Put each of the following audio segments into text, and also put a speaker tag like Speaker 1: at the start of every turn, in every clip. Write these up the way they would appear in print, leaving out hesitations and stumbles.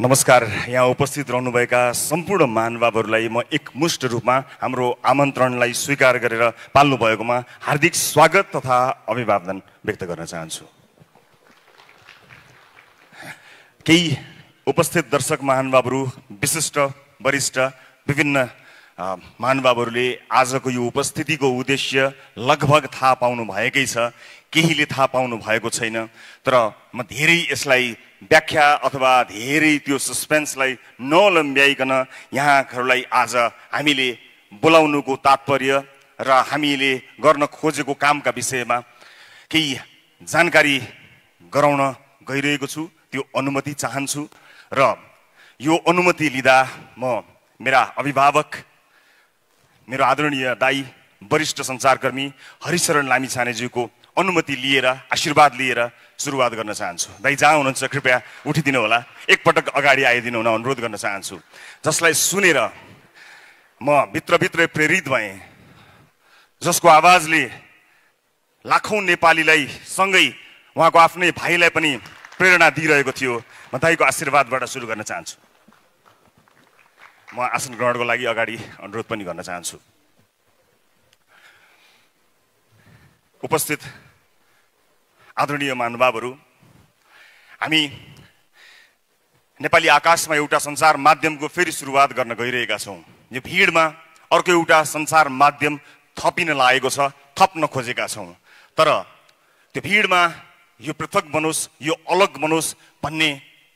Speaker 1: नमस्कार। यहाँ उपस्थित रहनुभएका सम्पूर्ण महानुभावहरूलाई म एकमुष्ट रूपमा हाम्रो आमन्त्रणलाई स्वीकार गरेर पाल्नु भएकोमा हार्दिक स्वागत तथा अभिवादन व्यक्त गर्न चाहन्छु। केही उपस्थित दर्शक महानुभावहरू, विशिष्ट वरिष्ठ विभिन्न महानुभावहरूले आजको यो उपस्थितिको उद्देश्य लगभग थाहा पाउनु भएकै छ, केहीले थाहा पाउनु भएको छैन। तर म धेरै यसलाई व्याख्या अथवा धेरै त्यो सस्पेन्सलाई नलम्ब्याइकन यहाँहरूलाई आज हामीले बोलाउनुको तात्पर्य र हामीले गर्न खोजेको कामका विषयमा केही जानकारी गराउन गइरहेको छु। त्यो अनुमति चाहन्छु र यो अनुमति लिँदा म मेरा अभिभावक, मेरो आदरणीय दाई, वरिष्ठ सञ्चारकर्मी हरिशरण लामिछानेज्यूको अनुमति लिएर, आशीर्वाद लिएर सुरुवात गर्न चाहन्छु। दाइ जहाँ हुनुहुन्छ कृपया उठिदिनु होला, एकपटक अगाडि आइदिनु हुन अनुरोध गर्न चाहन्छु। जसलाई सुनेर म भित्रभित्रै प्रेरित भएँ, जसको आवाजले लाखौं नेपालीलाई सँगै उहाँको आफ्नै भाइलाई पनि प्रेरणा दिइरहेको थियो। म दाइको आशीर्वादबाट सुरु गर्न चाहन्छु। म आसन ग्रहणको लागि अगाडि अनुरोध पनि गर्न चाहन्छु। उपस्थित आदरणीय महानुभावहरू, हामी नेपाली आकाशमा एउटा सञ्चार माध्यमको फेरि सुरुवात गर्न गइरहेका छौँ। यो भिडमा अर्को एउटा सञ्चार माध्यम थपिन लागेको छ, थप्न खोजेका छौँ। तर त्यो भिडमा यो पृथक बनोस्, यो अलग बनोस् भन्ने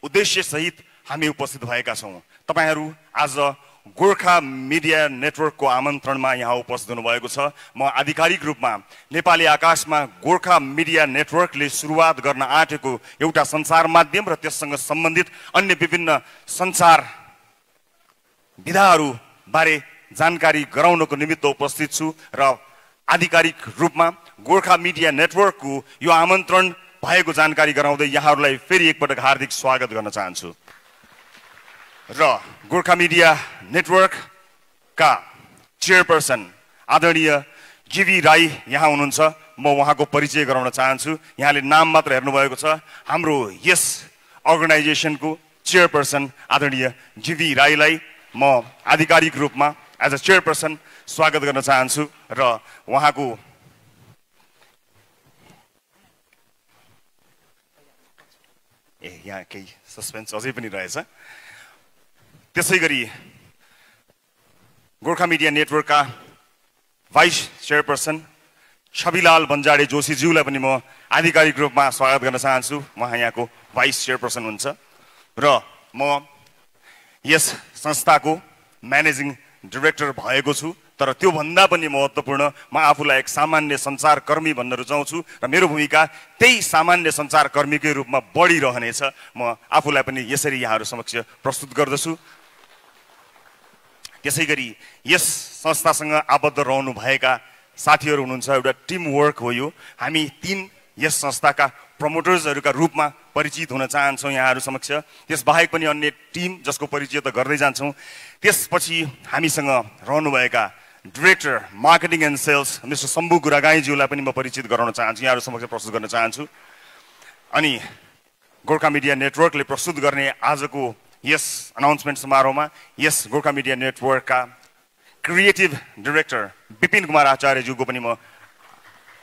Speaker 1: उद्देश्यसहित हामी उपस्थित भएका छौँ। तपाईहरू आज गोर्खा मिडिया नेटवर्कको आमन्त्रणमा यहाँ उपस्थित हुनुभएको छ। म आधिकारिक रूपमा नेपाली आकाशमा गोर्खा मिडिया नेटवर्कले सुरुवात गर्न आँटेको एउटा सञ्चार माध्यम र त्यससँग सम्बन्धित अन्य विभिन्न सञ्चार विधाहरू बारे जानकारी गराउनको निमित्त उपस्थित छु र आधिकारिक रूपमा गोर्खा मिडिया नेटवर्कको यो आमन्त्रण भएको जानकारी गराउँदै यहाँहरूलाई फेरि एकपटक हार्दिक स्वागत गर्न चाहन्छु। र गोर्खा मिडिया नेटवर्कका चेयरपर्सन आदरणीय जीवी राई यहाँ हुनुहुन्छ। म उहाँको परिचय गराउन चाहन्छु। यहाँले नाम मात्र हेर्नुभएको छ। हाम्रो यस अर्गनाइजेसनको चेयरपर्सन आदरणीय जीवी राईलाई म आधिकारिक रूपमा एज अ चेयरपर्सन स्वागत गर्न चाहन्छु र उहाँको यहाँ केही सस्पेन्स अझै पनि रहेछ। त्यसै गरी गोर्खा मिडिया नेटवर्कका भाइस चेयरपर्सन छविलाल बन्जाडे जोशीज्यूलाई पनि म आधिकारिक रूपमा स्वागत गर्न चाहन्छु। उहाँ यहाँको भाइस चेयरपर्सन हुनुहुन्छ र म यस संस्थाको म्यानेजिङ डाइरेक्टर भएको छु। तर त्योभन्दा पनि महत्त्वपूर्ण, म आफूलाई एक सामान्य सञ्चारकर्मी भन्न रुचाउँछु र मेरो भूमिका त्यही सामान्य सञ्चारकर्मीकै रूपमा बढिरहनेछ। म आफूलाई पनि यसरी यहाँहरू समक्ष प्रस्तुत गर्दछु। त्यसै गरी यस संस्थासँग आबद्ध रहनुभएका साथीहरू हुनुहुन्छ। एउटा टिम वर्क हो यो। हामी तीन यस संस्थाका प्रमोटर्सहरूका रूपमा परिचित हुन चाहन्छौँ यहाँहरू समक्ष। त्यसबाहेक पनि अन्य टिम जसको परिचय त गर्दै जान्छौँ। त्यसपछि हामीसँग रहनुभएका director marketing and sales mister Shambhu गुरागाईज्यूलाई पनि म परिचित गराउन चाहन्छु, यहाँहरू समक्ष प्रस्तुत गर्न चाहन्छु। अनि गोर्खा मिडिया नेटवर्कले प्रस्तुत गर्ने आजको यस अनाउन्समेन्ट समारोहमा यस गोर्खा मिडिया नेटवर्कका क्रिएटिभ डाइरेक्टर विपिन कुमार आचार्यज्यूको पनि म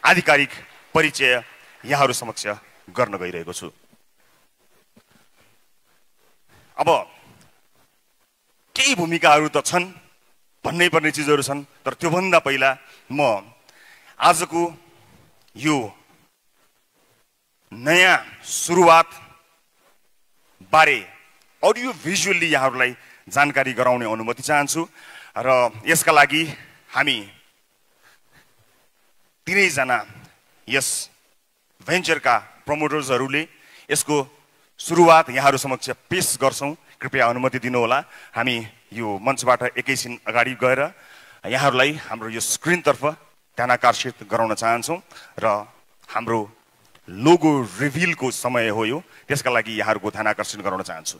Speaker 1: आधिकारिक परिचय यहाँहरू समक्ष गर्न गइरहेको छु। अब केही भूमिकाहरू त छन्, भन्नै पर्ने चिजहरू छन्। तर त्योभन्दा पहिला म आजको यो नयाँ सुरुवात बारे अडियो भिजुअल्ली यहाँहरूलाई जानकारी गराउने अनुमति चाहन्छु र यसका लागि हामी तीनैजना यस भेन्चरका प्रमोटर्सहरूले यसको सुरुवात यहाँहरू समक्ष पेश गर्छौँ। कृपया अनुमति दिनुहोला। हामी यो मञ्चबाट एकैछिन अगाडि गएर यहाँहरूलाई हाम्रो यो स्क्रिनतर्फ ध्यानाकर्षित गराउन चाहन्छौँ र हाम्रो लोगो रिभिलको समय हो यो, त्यसका लागि यहाँहरूको ध्यानाकर्षण गराउन चाहन्छु।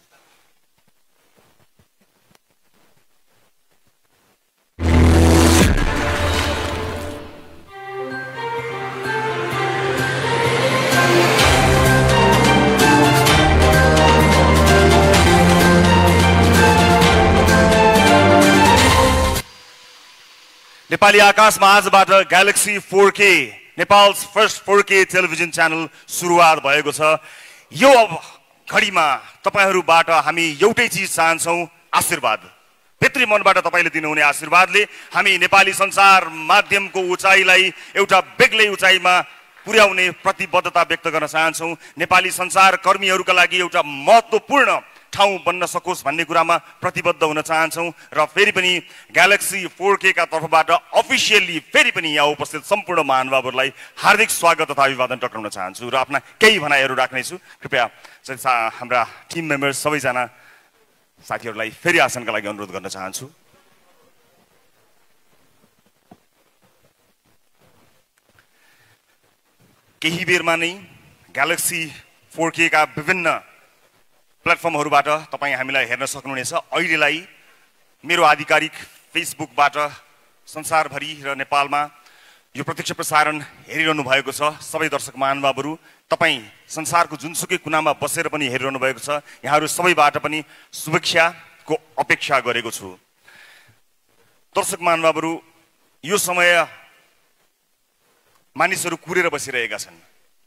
Speaker 1: नेपाली आकाशमा आजबाट ग्यालेक्सी 4K नेपाल's फर्स्ट 4K टेलिभिजन च्यानल सुरुवात भएको छ। यो घडीमा तपाईहरुबाट हामी एउटै चीज चाहन्छौं, आशीर्वाद। भित्री मनबाट तपाईले दिनुहुने आशीर्वादले हामी नेपाली संसार माध्यमको उचाइलाई एउटा बेग्लै उचाइमा पुर्याउने प्रतिबद्धता व्यक्त गर्न चाहन्छौं। नेपाली संसार कर्मीहरुका लागि एउटा महत्त्वपूर्ण ठाउँ बन्न सकोस् भन्ने कुरामा प्रतिबद्ध हुन चाहन्छौं र फेरि पनि ग्यालेक्सी 4K का तर्फबाट अफिसियली फेरि पनि यहाँ उपस्थित सम्पूर्ण महानुभावहरुलाई हार्दिक स्वागत तथा अभिवादन टक्राउन चाहन्छु र आफ्ना केही भनाइहरु राख्ने छु। कृपया हाम्रा टिम मेम्बर्स सबैजना साथीहरुलाई फेरि आसनका लागि अनुरोध गर्न चाहन्छु। केही बेरमा नै ग्यालेक्सी 4K का विभिन्न प्लेटफर्महरुबाट तपाई हामीलाई हेर्न सक्नुहुनेछ। अहिलेलाई मेरो आधिकारिक फेसबुकबाट संसारभरि र नेपालमा यो प्रत्यक्ष प्रसारण हेरिरहनु भएको छ। सबै दर्शक महानुभावहरु तपाई संसारको जुनसुकै कुनामा बसेर पनि हेरिरहनु भएको छ। यहाँहरु सबैबाट पनि शुभेच्छाको अपेक्षा गरेको छु। दर्शक महानुभावहरु, यो समय मानिसहरु कुरेर बसिरहेका छन्।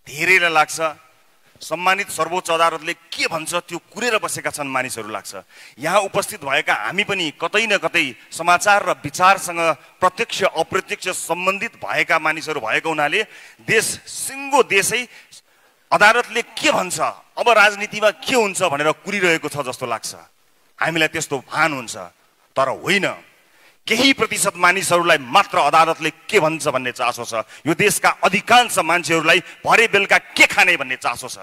Speaker 1: धेरैलाई लाग्छ सम्मानित सर्वोच्च अदालतले के भन्छ त्यो कुरेर बसेका छन् मानिसहरु लाग्छ। यहाँ उपस्थित भएका हामी पनि कतै न कतै समाचार र विचारसँग प्रत्यक्ष अप्रत्यक्ष सम्बन्धित भएका मानिसहरु भएको हुनाले देश सिंगो देशै अदालतले के भन्छ, अब राजनीतिमा के हुन्छ भनेर कुरिरहेको छ जस्तो लाग्छ। हामीलाई त्यस्तो भान हुन्छ, तर होइन। केही प्रतिशत मानिसहरुलाई मात्र अदालतले के भन्छ भन्ने चासो छ। यो देशका अधिकांश मान्छेहरुलाई भरे बेलुका के खाने भन्ने चासो छ।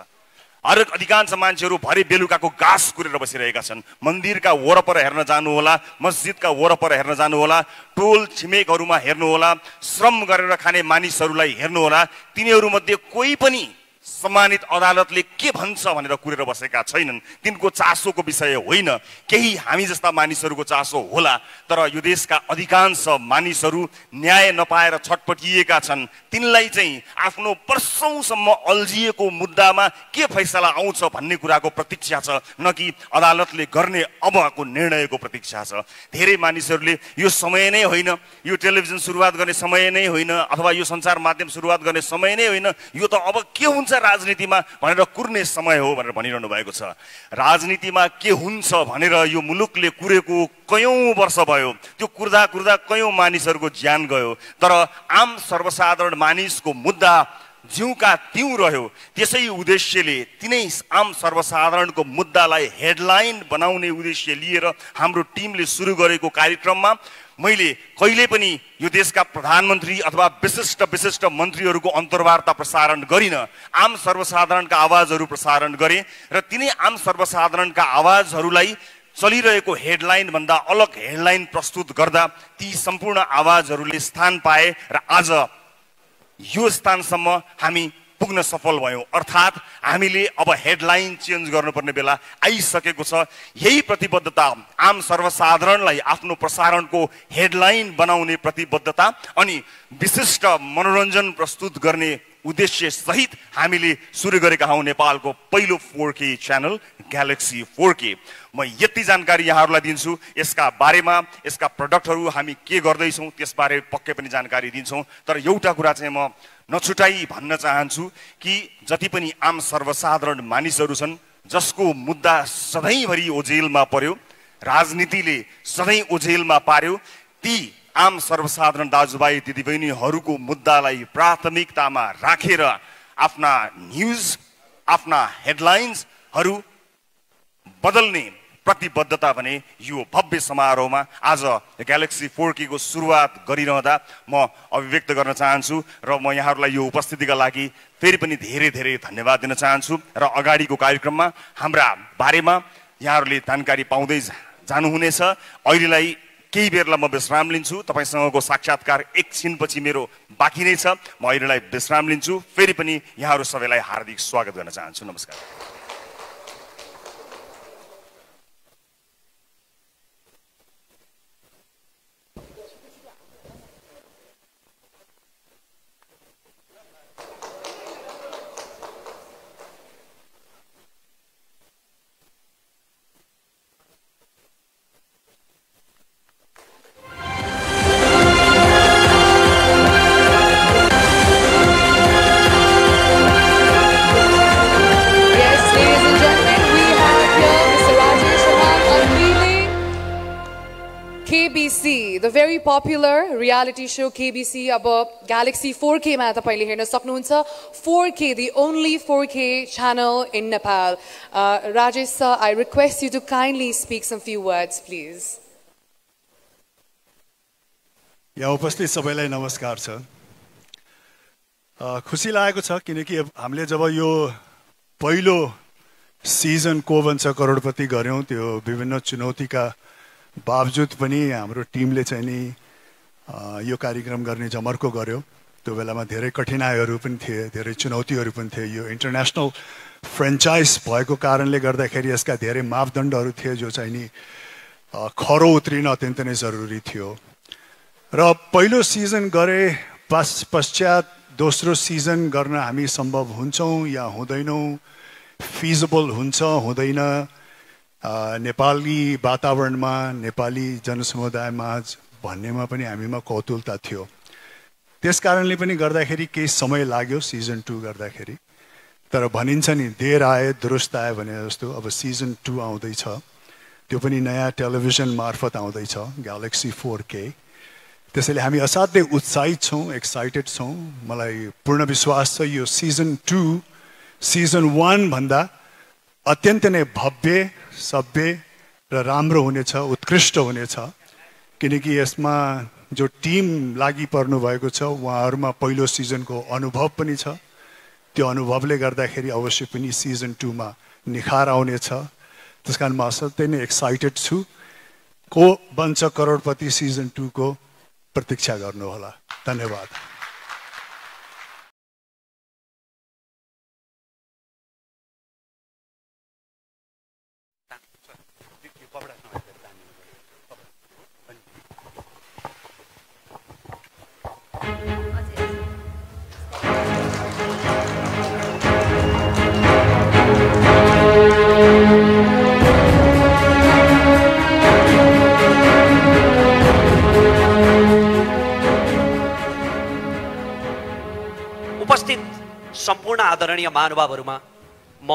Speaker 1: अधिकांश मान्छेहरु भरे बेलुकाको घाँस कुरेर बसिरहेका छन्। मन्दिरका वरपर हेर्न जानु होला, मस्जिदका वरपर हेर्न जानु होला, टोल छिमेकहरुमा हेर्नु होला, श्रम गरेर खाने मानिसहरुलाई हेर्नु होला। तिनीहरु मध्ये कोही पनि सम्मानित अदालतले के भन्छ भनेर कुरेर बसेका छैनन्। तिनको चासोको विषय होइन, केही हामी जस्ता मानिसहरुको चासो होला। तर यो देशका अधिकांश मानिसहरु न्याय नपाएर छटपटिएका छन्। तिनलाई चाहिँ आफ्नो वर्षौंसम्म अल्झिएको मुद्दामा के फैसला आउँछ भन्ने कुराको प्रतीक्षा छ, न कि अदालतले गर्ने अबको निर्णयको प्रतीक्षा छ। धेरै मानिसहरुले यो समय नै होइन, यो टेलिभिजन सुरुवात गर्ने समय नै होइन, अथवा यो सञ्चार माध्यम सुरुवात गर्ने समय नै होइन, यो त अब के हुन्छ राजनीतिमा भनेर कुर्ने समय हो भनेर भनिरहनु भएको छ। राजनीतिमा के हुन्छ भनेर यो मुलुकले कुरेको कयौं वर्ष भयो। त्यो कुर्दा कुर्दा कयौं मानिसहरुको ज्यान गयो। तर आम सर्वसाधारण मानिसको मुद्दा जिउका तिउ रह्यो। त्यसै उद्देश्यले तिनै आम सर्वसाधारणको मुद्दालाई हेडलाइन बनाउने उद्देश्य लिएर हाम्रो टिमले सुरु गरेको कार्यक्रममा मैले कहिले पनि यो देशका प्रधानमन्त्री अथवा विशिष्ट मन्त्रीहरुको अन्तर्वार्ता प्रसारण गरिन। आम सर्वसाधारणका आवाजहरु प्रसारण गरे र तिनै आम सर्वसाधारणका आवाजहरुलाई चलिरहेको हेडलाइन भन्दा अलग हेडलाइन प्रस्तुत गर्दा ती सम्पूर्ण आवाजहरुले स्थान पाए र आज यो स्थानसम्म हामी पुग्न सफल भयौं। अर्थात् हामीले अब हेडलाइन चेन्ज गर्नुपर्ने बेला आइसकेको छ। यही प्रतिबद्धता, आम सर्वसाधारणलाई आफ्नो प्रसारणको हेडलाइन बनाउने प्रतिबद्धता अनि विशिष्ट मनोरञ्जन प्रस्तुत गर्ने उद्देश्य सहित हामीले सुरु गरेका हौं नेपालको पहिलो 4K च्यानल ग्यालेक्सी 4K। म यति जानकारी यहाँहरुलाई दिन्छु। यसका बारेमा, यसका प्रोडक्टहरु हामी के गर्दैछौं त्यसबारे पक्कै पनि जानकारी दिन्छौं। तर एउटा कुरा चाहिँ म नछुटाई भन्न चाहन्छु कि जति पनि आम सर्वसाधारण मानिसहरु छन् जसको मुद्दा सधैँभरि ओझेलमा पर्यो, राजनीतिले सधैँ ओझेलमा पार्यो, ती आम सर्वसाधारण दाजुभाइ दिदीबहिनीहरुको मुद्दालाई प्राथमिकतामा राखेर आफ्ना न्यूज, आफ्ना हेडलाइन्सहरु बदल्ने प्रतिबद्धता भने यो भव्य समारोहमा आज ग्यालेक्सी 4K को सुरुवात गरिरहँदा म अभिव्यक्त गर्न चाहन्छु र म यहाँहरुलाई यो उपस्थितिका लागि फेरि पनि धेरै धेरै धन्यवाद दिन चाहन्छु। र अगाडिको कार्यक्रममा हाम्रा बारेमा यहाँहरुले जानकारी पाउँदै जानुहुनेछ। अहिलेलाई केही बेरलाई म विश्राम लिन्छु। तपाईसँगको साक्षात्कार एकछिनपछि मेरो बाँकी नै छ। म अहिलेलाई विश्राम लिन्छु। फेरि पनि यहाँहरु सबैलाई हार्दिक स्वागत गर्न चाहन्छु। नमस्कार।
Speaker 2: KBC, the very popular reality show KBC, अब Galaxy 4K मा तपाईले हेर्न सक्नुहुन्छ. 4K, the only 4K channel in Nepal. Rajesh sir, I request you to kindly speak some few words, please.
Speaker 3: यहाँ उपस्थित सबैलाई नमस्कार छ. खुसी लागेको छ किनकि हामीले जब यो पहिलो सिजन को भन्छ करोडपति गर्यौं त्यो विभिन्न चुनौतीका बावजुद पनि हाम्रो टिमले चाहिँ नि यो कार्यक्रम गर्ने जमर्को गर्यो. त्यो बेलामा धेरै कठिनाइहरू पनि थिए, धेरै चुनौतीहरू पनि थिए. यो इन्टरनेशनल फ्रेन्चाइज भएको कारणले गर्दाखेरि यसका धेरै मापदण्डहरू थिए जो चाहिँ नि खरो उत्रिन अत्यन्त नै जरुरी थियो. र पहिलो सिजन गरे पश्चात दोस्रो सिजन गर्न हामी सम्भव हुन्छौं या हुँदैनौं, फिजिबल हुन्छ हुँदैन, नेपाली वातावरणमा नेपाली जनसमुदायमा भन्नेमा पनि हामीमा कौतुलता थियो. त्यसकारणले पनि गर्दाखेरि केही समय लाग्यो सिजन 2 गर्दाखेरि. तर भनिन्छ नि देर आए दुरुस्त आए भने जस्तो अब सिजन 2 आउँदै छ. त्यो पनि नयाँ टेलिभिजन मार्फत आउँदै छ, ग्यालेक्सी 4K. त्यसैले हामी असाध्यै उत्साहित छौं, एक्साइटेड छौं. मलाई पूर्ण विश्वास छ यो सिजन 2 सिजन 1 भन्दा अत्यन्त नै भव्य, सभ्य र राम्रो हुनेछ, उत्कृष्ट हुनेछ. किनकि यसमा जो टिम लागि पर्नु भएको छ उहाँहरुमा पहिलो सिजनको अनुभव पनि छ. त्यो अनुभवले गर्दाखेरि अवश्य पनि सिजन 2 मा निखार आउनेछ. त्यसकारण म असाध्यै नै एक्साइटेड छु. को बन्छ करोडपति सिजन 2 को प्रतीक्षा गर्नुहोला. धन्यवाद.
Speaker 4: सम्पूर्ण आदरणीय महानुभावहरुमा म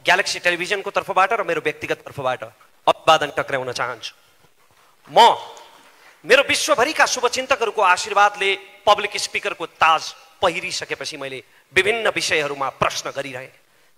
Speaker 4: ग्यालेक्सी टेलिभिजनको तर्फबाट र मेरो व्यक्तिगत तर्फबाट अभिवादन टक्राउन चाहन्छु. म मेरो विश्वभरिका शुभचिन्तकहरुको आशीर्वादले पब्लिक स्पिकरको ताज पहिरिसकेपछि मैले विभिन्न विषयहरुमा प्रश्न गरिरहे,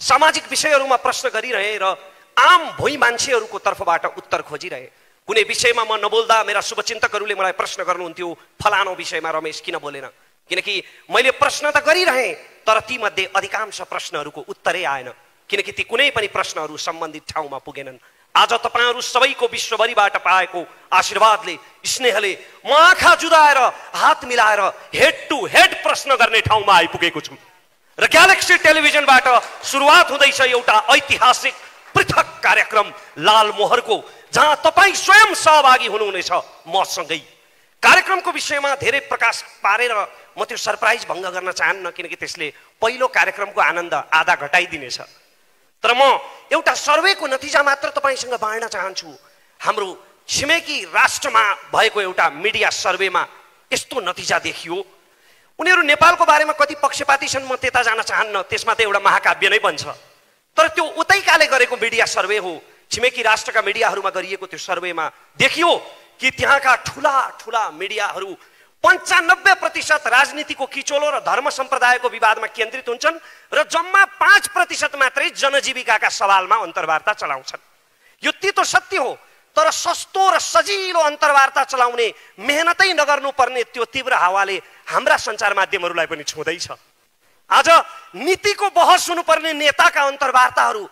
Speaker 4: सामाजिक विषयहरुमा प्रश्न गरिरहे र आम भोइ मान्छेहरुको तर्फबाट उत्तर खोजिरहे. कुनै विषयमा म नबोल्दा मेरा शुभचिन्तकहरुले मलाई प्रश्न गर्नुहुन्थ्यो, फलानो विषयमा रमेश किन बोलेन? किनकि मैले प्रश्न त गरिरहे तर ती मध्ये अधिकांश प्रश्नहरुको उत्तरै आएन, किनकि ती कुनै पनि प्रश्नहरु सम्बन्धित ठाउँमा पुगेनन्. आज तपाईहरु सबैको विश्वभरिबाट पाएको आशीर्वादले, स्नेहले म आँखा जुदाएर हात मिलाएर हेड टु हेड प्रश्न गर्ने ठाउँमा आइपुगेको छु. र ग्यालेक्सी टेलिभिजनबाट सुरुवात हुँदैछ एउटा ऐतिहासिक पृथक कार्यक्रम लाल मोहरको, जहाँ तपाई स्वयं सहभागी हुनुहुनेछ मसँगै. कार्यक्रमको विषयमा धेरै प्रकाश पारेर म त्यो सरप्राइज भङ्ग गर्न चाहन्न, किनकि त्यसले पहिलो कार्यक्रमको आनन्द आधा घटाइदिनेछ. तर म एउटा सर्वेको नतिजा मात्र तपाईसँग बाँड्न चाहन्छु. हाम्रो छिमेकी राष्ट्रमा भएको एउटा मिडिया सर्वेमा यस्तो नतिजा देखियो. उनीहरू नेपालको बारेमा कति पक्षपाती छन् म त्यता जान चाहन्न, त्यसमा त एउटा महाकाव्य नै बन्छ. तर त्यो उतैकाले गरेको मिडिया सर्वे हो. छिमेकी राष्ट्रका मिडियाहरूमा गरिएको त्यो सर्वेमा देखियो कि त्यहाँका ठूला ठूला मिडियाहरू 95% राजनीतिको किचोलो र धर्म सम्प्रदायको विवादमा केन्द्रित हुन्छन् र जम्मा 5% मात्रै जनजीविकाका सवालमा अन्तर्वार्ता चलाउँछन्. यो तितो सत्य हो, तर सस्तो र सजिलो अन्तर्वार्ता चलाउने मेहनतै नगर्नुपर्ने त्यो तीव्र हावाले हाम्रा सञ्चार माध्यमहरूलाई पनि छुँदैछ. आज नीतिको बहस हुनुपर्ने नेताका अन्तर्वार्ताहरू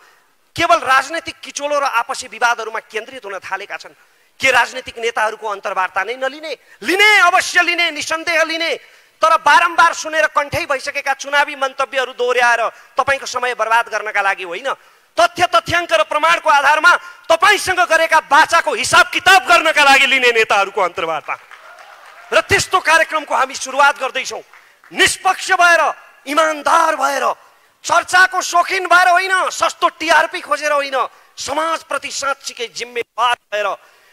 Speaker 4: केवल राजनीतिक किचोलो र आपसी विवादहरूमा केन्द्रित हुन थालेका छन्. के राजनीतिक नेताहरूको अन्तर्वार्ता नै नलिने? लिने, अवश्य लिने, निसन्देह लिने. तर बारम्बार सुनेर कण्ठै भइसकेका चुनावी मन्तव्यहरू दोहोर्याएर तपाईको समय बर्बाद गर्नका लागि होइन, तथ्य तथ्याङ्क र प्रमाणको आधारमा तपाईसँग गरेका वाचाको हिसाब किताब गर्नका लागि लिने नेताहरूको अन्तर्वार्ता. र त्यस्तो कार्यक्रमको हामी सुरुवात गर्दैछौँ. निष्पक्ष भएर, इमानदार भएर, चर्चाको शौखिन भएर होइन, सस्तो टिआरपी खोजेर होइन, समाजप्रति साँच्चीकै जिम्मेवार भएर,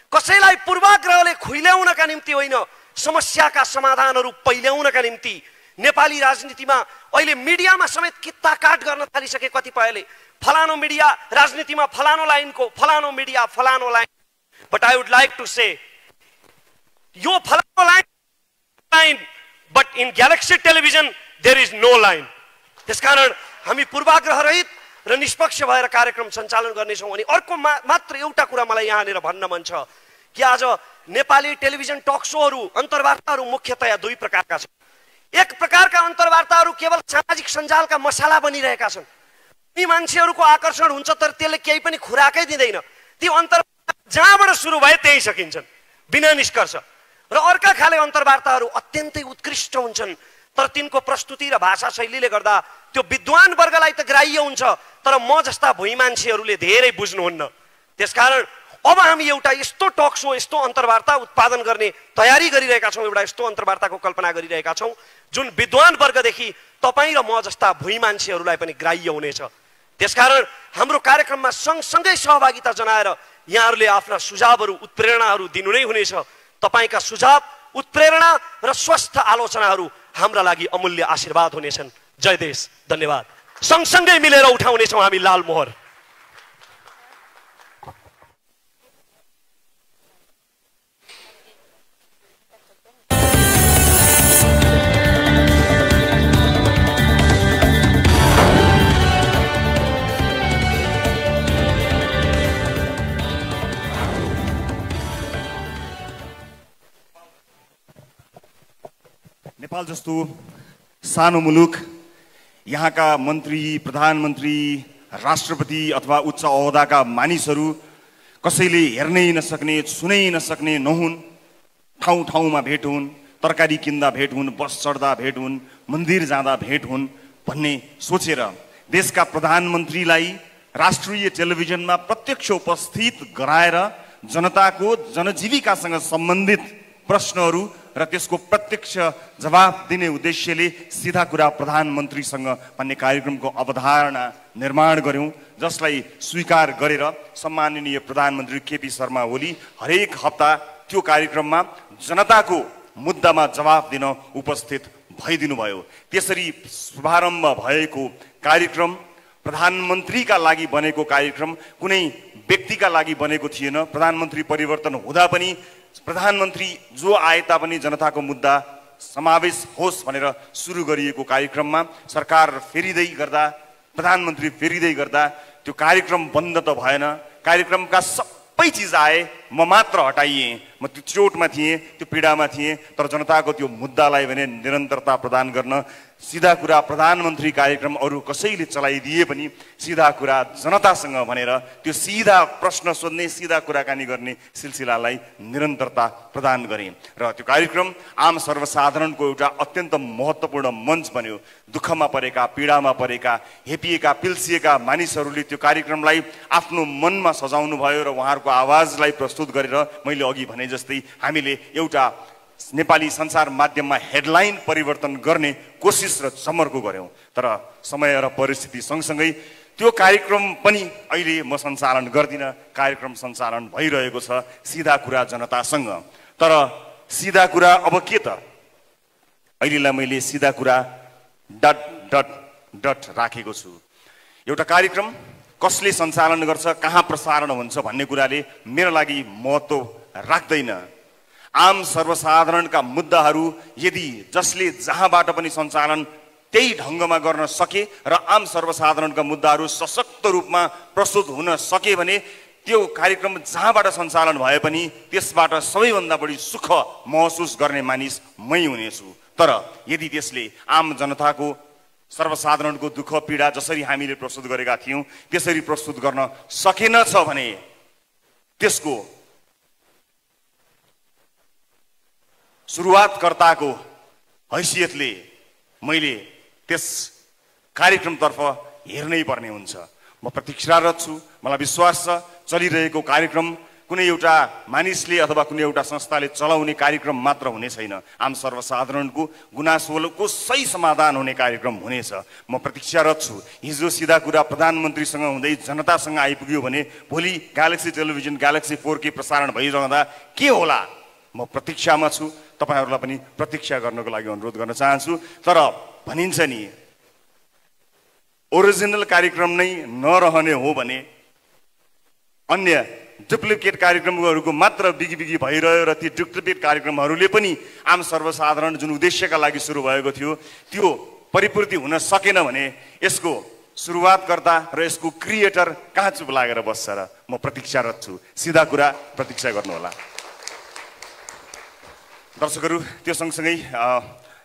Speaker 4: कसैलाई पूर्वाग्रहले खुइल्याउनका निम्ति होइन, समस्याका समाधानहरू पहिल्याउनका निम्ति. नेपाली राजनीतिमा अहिले मिडियामा समेत कित्ताकाट गर्न थालिसके कतिपयले. फलानो मिडिया राजनीतिमा फलानो लाइनको, फलानो मिडिया फलानो line. But I would like to say यो फलाको line, but in galaxy television there is no line. त्यसकारण हामी पूर्वाग्रह रहित र निष्पक्ष भएर कार्यक्रम सञ्चालन गर्नेछौँ। अनि अर्को मात्र एउटा कुरा मलाई यहाँनिर भन्न मन छ कि आज नेपाली टेलिभिजन टक सोहरू अन्तर्वार्ताहरू मुख्यतया दुई प्रकारका छन्। एक प्रकारका अन्तर्वार्ताहरू केवल सामाजिक सञ्जालका मसाला बनिरहेका छन्, ती मान्छेहरूको आकर्षण हुन्छ तर त्यसले केही पनि खुराकै दिँदैन, ती अन्तर्वार्ता जहाँबाट सुरु भए त्यही सकिन्छन् बिना निष्कर्ष। र अर्का खाले अन्तर्वार्ताहरू अत्यन्तै उत्कृष्ट हुन्छन् तर तिनको प्रस्तुति र भाषा शैलीले गर्दा त्यो विद्वान वर्गलाई त ग्राह्य हुन्छ तर म जस्ता भुइँ मान्छेहरूले धेरै बुझ्नुहुन्न। त्यसकारण अब हामी एउटा यस्तो टक सो, यस्तो अन्तर्वार्ता उत्पादन गर्ने तयारी गरिरहेका छौँ, एउटा यस्तो अन्तर्वार्ताको कल्पना गरिरहेका छौँ जुन विद्वान वर्गदेखि तपाईँ र म जस्ता भुइँ मान्छेहरूलाई पनि ग्राह्य हुनेछ। त्यसकारण हाम्रो कार्यक्रममा सँगसँगै सहभागिता जनाएर यहाँहरूले आफ्ना सुझावहरू उत्प्रेरणाहरू दिनु नै हुनेछ। तपाईँका सुझाव, उत्प्रेरणा र स्वस्थ आलोचनाहरू हाम्रा लागि अमूल्य आशीर्वाद हुनेछन्। जय देश, धन्यवाद। सँगसँगै मिलेर उठाउनेछौँ हामी लाल मोहर।
Speaker 1: नेपाल जस्तो सानो मुलुक, यहाँका मन्त्री, प्रधानमन्त्री, राष्ट्रपति अथवा उच्च ओहदाका मानिसहरू कसैले हेर्नै नसक्ने, छुनै नसक्ने नहुन्। ठाउँ ठाउँमा भेट हुन्, तरकारी किन्दा भेट हुन्, बस चढ्दा भेट हुन्, मन्दिर जाँदा भेट हुन् भन्ने सोचेर देशका प्रधानमन्त्रीलाई राष्ट्रिय टेलिभिजनमा प्रत्यक्ष उपस्थित गराएर जनताको जनजीविकासँग सम्बन्धित प्रश्नहरू र त्यसको प्रत्यक्ष जवाब दिने उद्देश्यले सीधा कुरा प्रधानमन्त्रीसँग भन्ने कार्यक्रमको अवधारणा निर्माण गर्यौं, जसलाई स्वीकार गरेर सम्माननीय प्रधानमन्त्री केपी शर्मा ओली हरेक हप्ता त्यो कार्यक्रममा जनताको मुद्दामा जवाब दिन उपस्थित भइदिनु भयो। त्यसरी शुभारम्भ भएको कार्यक्रम प्रधानमन्त्रीका लागि बनेको कार्यक्रम कुनै व्यक्तिका लागि बनेको थिएन। प्रधानमन्त्री परिवर्तन हुँदा पनि प्रधानमन्त्री जो आए तापनि जनताको मुद्दा समावेश होस् भनेर सुरु गरिएको कार्यक्रममा सरकार फेरिँदै गर्दा, प्रधानमन्त्री फेरिँदै गर्दा त्यो कार्यक्रम बन्द त भएन। कार्यक्रमका सबै चिज आए, म मात्र हटाइएँ। म त्यो चोटमा थिएँ, त्यो पीडामा थिएँ, तर जनताको त्यो मुद्दालाई भने निरन्तरता प्रदान गर्न सीधा कुरा प्रधानमन्त्री कार्यक्रम अरू कसैले चलाइदिए पनि सीधा कुरा जनतासँग भनेर त्यो सीधा प्रश्न सोध्ने, सीधा कुराकानी गर्ने सिलसिलालाई निरन्तरता प्रदान गरेँ र त्यो कार्यक्रम आम सर्वसाधारणको एउटा अत्यन्त महत्त्वपूर्ण मञ्च बन्यो। दुःखमा परेका, पीडामा परेका, हेपिएका, पिल्सिएका मानिसहरूले त्यो कार्यक्रमलाई आफ्नो मनमा सजाउनु भयो र उहाँहरूको आवाजलाई प्रस्तुत गरेर मैले अघि भने जस्तै हामीले एउटा नेपाली सञ्चार माध्यममा हेडलाइन परिवर्तन गर्ने कोसिस र जमर्को गर्यौं। तर समय र परिस्थिति सँगसँगै त्यो कार्यक्रम पनि अहिले म सञ्चालन गर्दिनँ। कार्यक्रम सञ्चालन भइरहेको छ सीधा कुरा जनतासँग। तर सीधा कुरा अब के त? अहिलेलाई मैले सीधा कुरा डट डट डट राखेको छु। एउटा कार्यक्रम कसले सञ्चालन गर्छ, कहाँ प्रसारण हुन्छ भन्ने कुराले मेरो लागि महत्त्व राख्दैन। आम सर्वसाधारणका मुद्दाहरू यदि जसले जहाँबाट पनि सञ्चालन त्यही ढङ्गमा गर्न सके र आम सर्वसाधारणका मुद्दाहरू सशक्त रूपमा प्रस्तुत हुन सके भने त्यो कार्यक्रम जहाँबाट सञ्चालन भए पनि त्यसबाट सबैभन्दा बढी सुख महसुस गर्ने मानिस मै हुनेछु। तर यदि त्यसले आम जनताको सर्वसाधारणको दुःख पीडा जसरी हामीले प्रस्तुत गरेका थियौँ त्यसरी प्रस्तुत गर्न सकेनछ भने त्यसको सुरुवातकर्ताको हैसियतले मैले त्यस कार्यक्रमतर्फ हेर्नै पर्ने हुन्छ। म प्रतीक्षारत छु। मलाई विश्वास छ चलिरहेको कार्यक्रम कुनै एउटा मानिसले अथवा कुनै एउटा संस्थाले चलाउने कार्यक्रम मात्र हुने छैन। आम सर्वसाधारणको गुनासोको सही समाधान हुने कार्यक्रम हुनेछ। म प्रतीक्षारत छु। हिजो सीधा कुरा प्रधानमन्त्रीसँग हुँदै जनतासँग आइपुग्यो भने भोलि ग्यालेक्सी टेलिभिजन ग्यालेक्सी 4K प्रसारण भइरहँदा के होला? म प्रतीक्षामा छु। तपाईहरुलाई पनि प्रतीक्षा गर्नको लागि अनुरोध गर्न चाहन्छु। तर भनिन्छ नि ओरिजिनल कार्यक्रम नै नरहने हो भने अन्य डुप्लिकेट कार्यक्रमहरूको मात्र बिगी भइरह्यो र ती डुप्लिकेट कार्यक्रमहरूले पनि आम सर्वसाधारण जुन उद्देश्यका लागि सुरु भएको थियो त्यो परिपूर्ति हुन सकेन भने यसको सुरुवात गर्दा र यसको क्रिएटर कहाँ चुप लागेर बस्छ र? म प्रतीक्षारत छु। सिधा कुरा, प्रतीक्षा गर्नुहोला। दर्शकहरू, त्यो सँगसँगै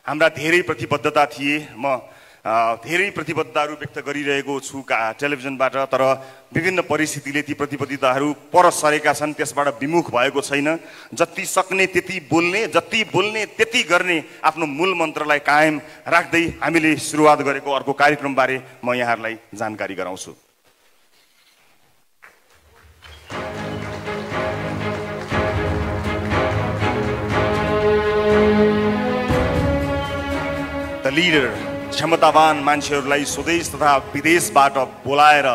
Speaker 1: हाम्रा धेरै प्रतिबद्धता थिए। म धेरै प्रतिबद्धताहरू व्यक्त गरिरहेको छु टेलिभिजनबाट, तर विभिन्न परिस्थितिले ती प्रतिबद्धताहरू पर सरेका छन्, त्यसबाट विमुख भएको छैन। जति सक्ने त्यति बोल्ने, जति बोल्ने त्यति गर्ने आफ्नो मूल मन्त्रलाई कायम राख्दै हामीले सुरुवात गरेको अर्को कार्यक्रमबारे म यहाँहरूलाई जानकारी गराउँछु। द लिडर, क्षमतावान मान्छेहरूलाई स्वदेश तथा विदेशबाट बोलाएर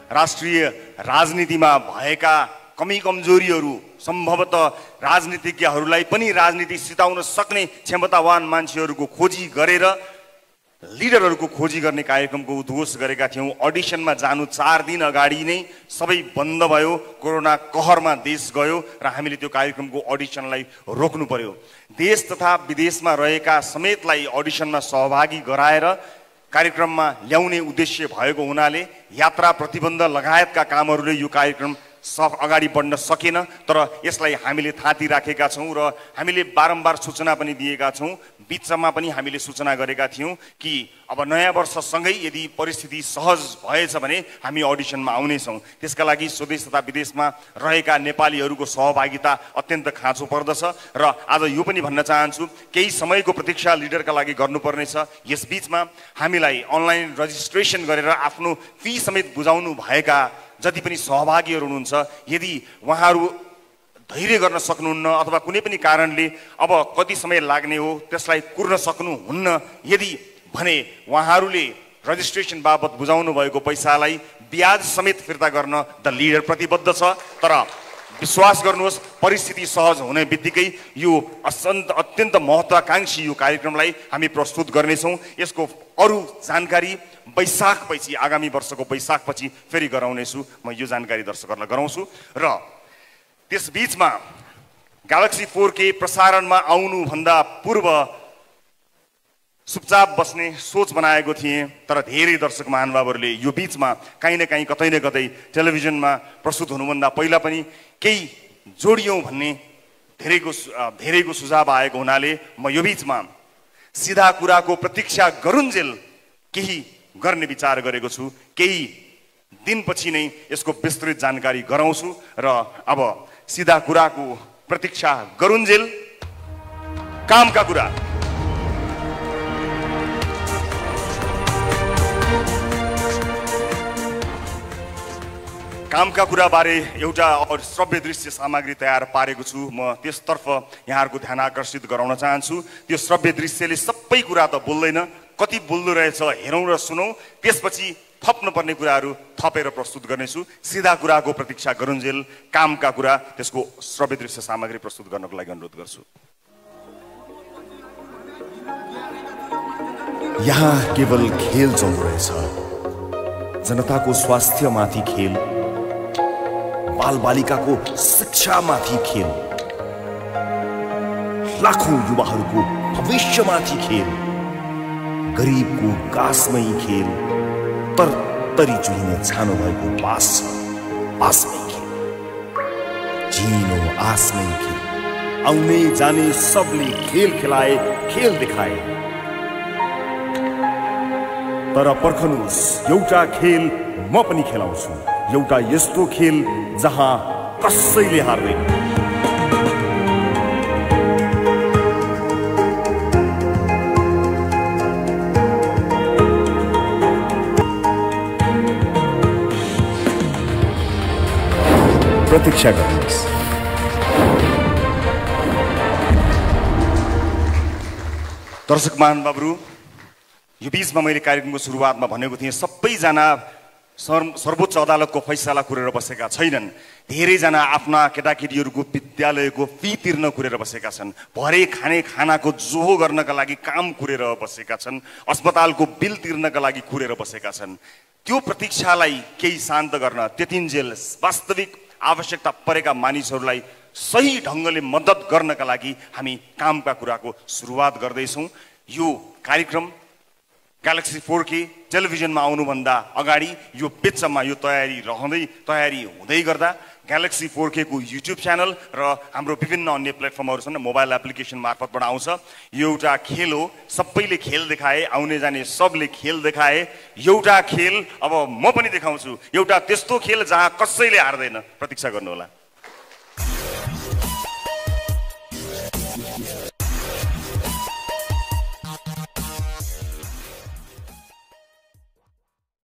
Speaker 1: राष्ट्रिय राजनीतिमा भएका कमी कमजोरीहरू, सम्भवतः राजनीतिज्ञहरूलाई पनि राजनीति सिताउन सक्ने क्षमतावान मान्छेहरूको खोजी गरेर लिडरहरूको खोजी गर्ने कार्यक्रमको उद्घोष गरेका थियौँ। अडिसनमा जानु 4 दिन अगाडि नै सबै बन्द भयो, कोरोना कहरमा देश गयो र हामीले त्यो कार्यक्रमको अडिसनलाई रोक्नु पर्यो। देश तथा विदेशमा रहेका समेतलाई अडिसनमा सहभागी गराएर कार्यक्रममा ल्याउने उद्देश्य भएको हुनाले यात्रा प्रतिबन्ध लगायतका कामहरूले यो कार्यक्रम अगाडि बढ्न सकेन। तर यसलाई हामीले थाती राखेका छौँ र हामीले बारम्बार सूचना पनि दिएका छौँ। बिचमा पनि हामीले सूचना गरेका थियौँ कि अब नयाँ वर्षसँगै यदि परिस्थिति सहज भएछ भने हामी अडिसनमा आउनेछौँ। त्यसका लागि स्वदेश तथा विदेशमा रहेका नेपालीहरूको सहभागिता अत्यन्त खाँचो पर्दछ र आज यो पनि भन्न चाहन्छु, केही समयको प्रतीक्षा लिडरका लागि गर्नुपर्नेछ। यस बिचमा हामीलाई अनलाइन रजिस्ट्रेसन गरेर आफ्नो फी समेत बुझाउनु भएका जति पनि सहभागीहरू हुनुहुन्छ, यदि उहाँहरू धैर्य गर्न सक्नुहुन्न अथवा कुनै पनि कारणले अब कति समय लाग्ने हो त्यसलाई कुर्न सक्नुहुन्न यदि भने उहाँहरूले रजिस्ट्रेसन बाबत बुझाउनु भएको पैसालाई ब्याज समेत फिर्ता गर्न द लिडर प्रतिबद्ध छ। तर विश्वास गर्नुहोस्, परिस्थिति सहज हुने बित्तिकै यो अत्यन्त महत्त्वाकांक्षी यो कार्यक्रमलाई हामी प्रस्तुत गर्नेछौँ। यसको अरू जानकारी वैशाखपछि, आगामी वर्षको वैशाखपछि फेरि गराउनेछु। म यो जानकारी दर्शकहरूलाई गराउँछु। र त्यसबीचमा ग्यालेक्सी 4K प्रसारणमा आउनुभन्दा पूर्व चुपचाप बस्ने सोच बनाएको थिएँ, तर धेरै दर्शक महानुभावहरूले यो बिचमा काहीँ न काहीँ कतै न कतै टेलिभिजनमा प्रस्तुत हुनुभन्दा पहिला पनि केही जोडियौँ भन्ने धेरैको सुझाव आएको हुनाले म यो बिचमा सिधा कुराको प्रतीक्षा गरुन्जेल केही गर्ने विचार गरेको छु। केही दिनपछि नै यसको विस्तृत जानकारी गराउँछु र अब सिधा कुराको प्रतीक्षा गरुन्जेल कामका कुरा। कामका कुराबारे एउटा श्रव्य दृश्य सामग्री तयार पारेको छु। म त्यसतर्फ यहाँहरूको ध्यान आकर्षित गराउन चाहन्छु। त्यो श्रव्य दृश्यले सबै कुरा त बोल्दैन, कति बोल्दो रहेछ हेरौँ र सुनौँ, त्यसपछि थप्नुपर्ने कुराहरू थपेर प्रस्तुत गर्नेछु। सिधा कुराको प्रतीक्षा गरुन्जेल कामका कुरा, त्यसको श्रव्य दृश्य सामग्री प्रस्तुत गर्नको लागि अनुरोध गर्छु।
Speaker 5: यहाँ केवल खेल चल्दो रहेछ, जनताको स्वास्थ्यमाथि खेल, बालबालिकाको शिक्षामाथि खेल, लाखौं युवाहरूको भविष्यमाथि खेल, गरिबको गाँसमै खेल, तरतरी चुहिने छानो भएको बास छ, बासमै खेल, चिनो आसमै खेल, आउने जाने सबले खेल खेलाए, खेल देखाए। तर पर्खनुस्, एउटा खेल म पनि खेलाउँछु, एउटा यस्तो खेल जहाँ कसैले हार्दैन। प्रतीक्षा गर्नुहोस्।
Speaker 1: दर्शक महानुभावहरू, यो बिचमा मैले कार्यक्रमको सुरुवातमा भनेको थिएँ, सबैजना सर्वोच्च अदालतको फैसला कुरेर बसेका छैनन्। धेरैजना आफ्ना केटाकेटीहरूको विद्यालयको फी तिर्न कुरेर बसेका छन्, भरे खाने खानाको जोहो गर्नका लागि काम कुरेर बसेका छन्, अस्पतालको बिल तिर्नका लागि कुरेर बसेका छन्। त्यो प्रतीक्षालाई केही शान्त गर्न त्यतिन्जेल वास्तविक आवश्यकता परेका मानिसहरूलाई सही ढङ्गले मद्दत गर्नका लागि हामी कामका कुराको सुरुवात गर्दैछौँ। यो कार्यक्रम ग्यालेक्सी 4K टेलिभिजनमा आउनुभन्दा अगाडि यो बिचमा यो तयारी हुँदै गर्दा ग्यालेक्सी 4K को युट्युब च्यानल र हाम्रो विभिन्न अन्य प्लेटफर्महरू छन्, मोबाइल एप्लिकेसन मार्फतबाट आउँछ। यो एउटा खेल हो, सबैले खेल देखाए, आउने जाने सबले खेल देखाए। एउटा खेल अब म पनि देखाउँछु, एउटा त्यस्तो खेल जहाँ कसैले हार्दैन। प्रतीक्षा गर्नुहोला।